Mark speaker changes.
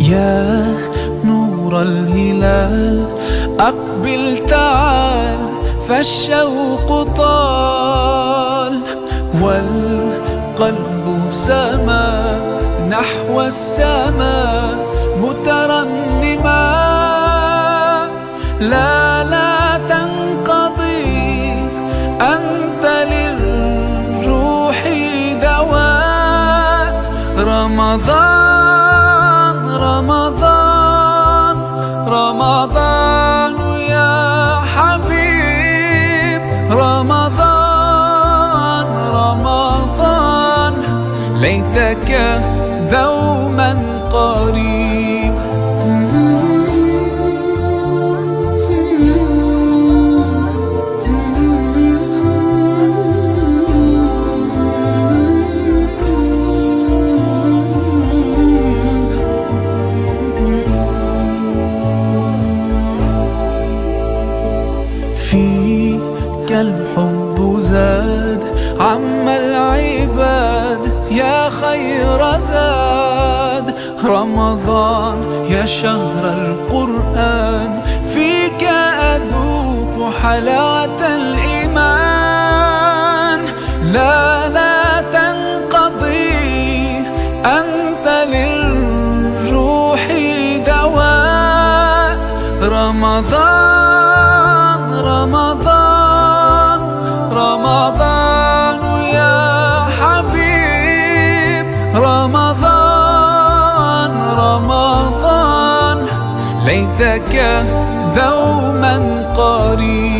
Speaker 1: يا نور الهلال أقبل تعال، فالشوق طال والقلب سما نحو السماء مترنما. لا تنقضي، أنت للروح دواء. رمضان رمضان رمضان يا حبيب، رمضان رمضان ليتك دوما قريب. فيك الحب زاد عم العباد يا خير زاد. رمضان يا شهر القرآن، فيك أذوق حلاوة الإيمان. لا تنقضي، أنت للروح دواء. رمضان رمضان رمضان يا حبيب، رمضان رمضان ليتك دوما قريب.